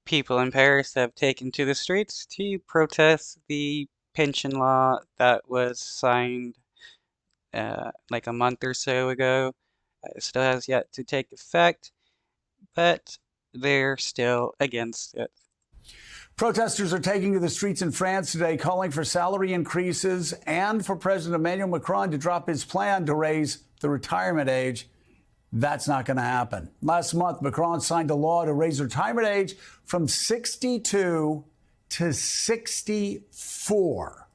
People in Paris have taken to the streets to protest the pension law that was signed like a month or so ago. It still has yet to take effect, but they're still against it. Protesters are taking to the streets in France today, calling for salary increases and for President Emmanuel Macron to drop his plan to raise the retirement age. That's not going to happen. Last month, Macron signed a law to raise retirement age from 62 to 64.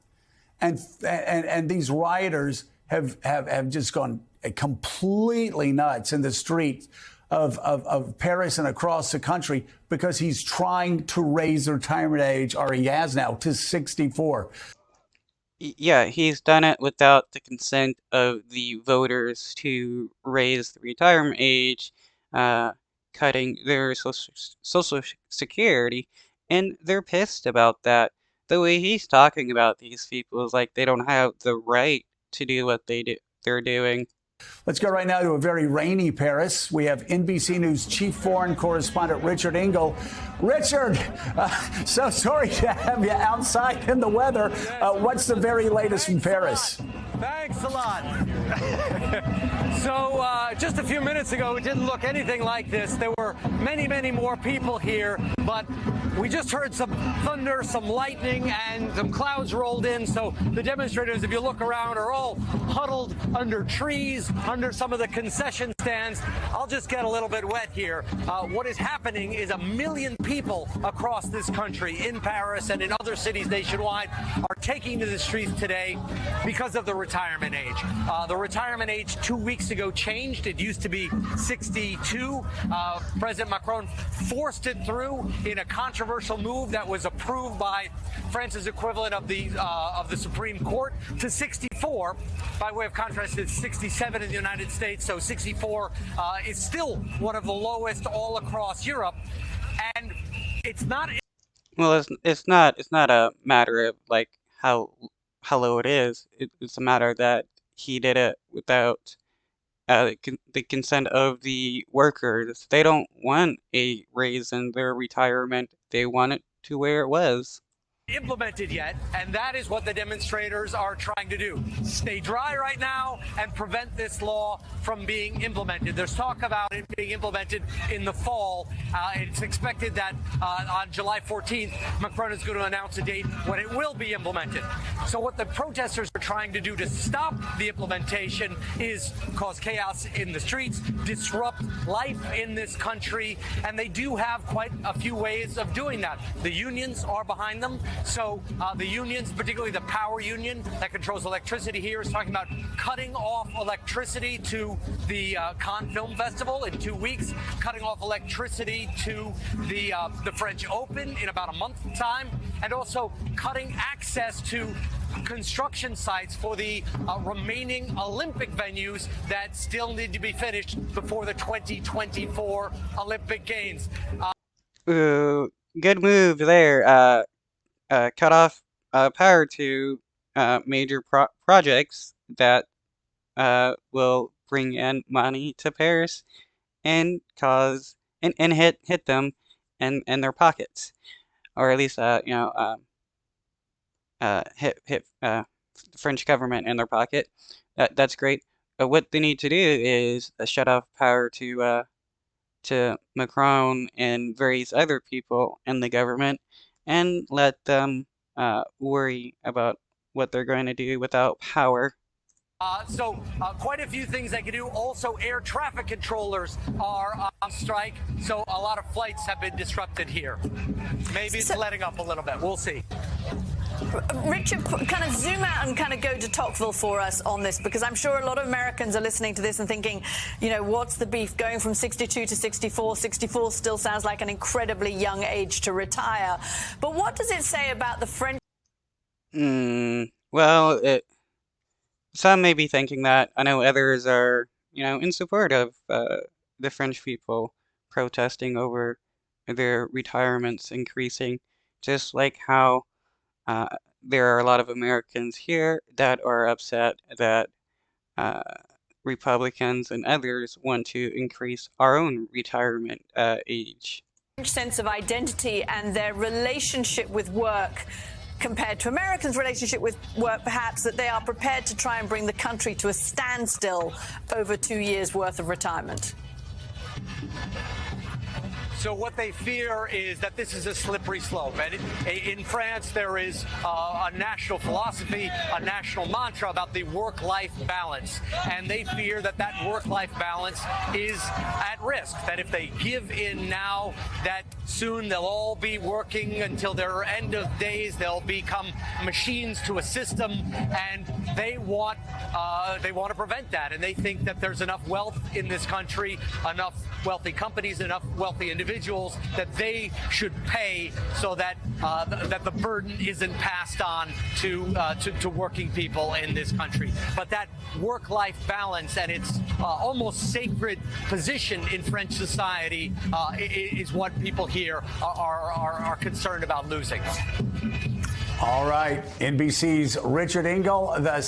And these rioters have just gone completely nuts in the streets of Paris and across the country because he's trying to raise the retirement age, or he has now, to 64. Yeah, he's done it without the consent of the voters to raise the retirement age, uh, cutting their social security, and they're pissed about that. The way he's talking about these people is like they don't have the right to do what they're doing. Let's go right now to a very rainy Paris. We have NBC News chief foreign correspondent Richard Engel. Richard, so sorry to have you outside in the weather. What's the very latest from Paris? Thanks a lot. So just a few minutes ago, it didn't look anything like this. There were many, many more people here, but we just heard some thunder, some lightning, and some clouds rolled in. So the demonstrators, if you look around, are all huddled under trees, under some of the concession stands. I'll just get a little bit wet here. What is happening is 1 million people across this country, in Paris and in other cities nationwide, are taking to the streets today because of the retirement age. The retirement age 2 weeks ago changed. It used to be 62. President Macron forced it through in a controversial move that was approved by France's equivalent of the Supreme Court to 64. By way of contrast, it's 67 in the United States, so 64 is still one of the lowest all across Europe, and it's not. Well, it's not a matter of like how low it is. It's a matter that he did it without the consent of the workers. They don't want a raise in their retirement. They want it to where it was. Implemented yet, and that is what the demonstrators are trying to do. Stay dry right now and prevent this law from being implemented. There's talk about it being implemented in the fall. It's expected that on July 14th, Macron is going to announce a date when it will be implemented. So what the protesters are trying to do to stop the implementation is cause chaos in the streets, disrupt life in this country, and they do have quite a few ways of doing that. The unions are behind them. So the unions, particularly the power union that controls electricity here, is talking about cutting off electricity to the Cannes Film Festival in 2 weeks, cutting off electricity to the French Open in about a month's time, and also cutting access to construction sites for the remaining Olympic venues that still need to be finished before the 2024 Olympic Games. Ooh, good move there. Cut off power to major projects that will bring in money to Paris and cause and hit them in their pockets, or at least hit the French government in their pocket. That's great. What they need to do is shut off power to Macron and various other people in the government and let them worry about what they're going to do without power. So quite a few things they can do. Also, air traffic controllers are on strike, so a lot of flights have been disrupted here. Maybe it's letting up a little bit. We'll see. Richard, kind of zoom out and kind of go to Tocqueville for us on this, because I'm sure a lot of Americans are listening to this and thinking, you know, what's the beef going from 62 to 64? 64 still sounds like an incredibly young age to retire. But what does it say about the French? Well, some may be thinking that. I know others are, in support of the French people protesting over their retirements increasing, just like how there are a lot of Americans here that are upset that uh, Republicans and others want to increase our own retirement age. sense of identity and their relationship with work compared to Americans' relationship with work, perhaps, that they are prepared to try and bring the country to a standstill over 2 years' worth of retirement? So what they fear is that this is a slippery slope. And in France, there is a national philosophy, a national mantra about the work-life balance. And they fear that that work-life balance is at risk, that if they give in now, that soon they'll all be working until their end of days. They'll become machines to a system, and they want to prevent that. And they think that there's enough wealth in this country, enough wealthy companies, enough wealthy individuals that they should pay so that that the burden isn't passed on to working people in this country. But that work-life balance and its almost sacred position in French society is what people here are concerned about losing. All right, NBC's Richard Engel, the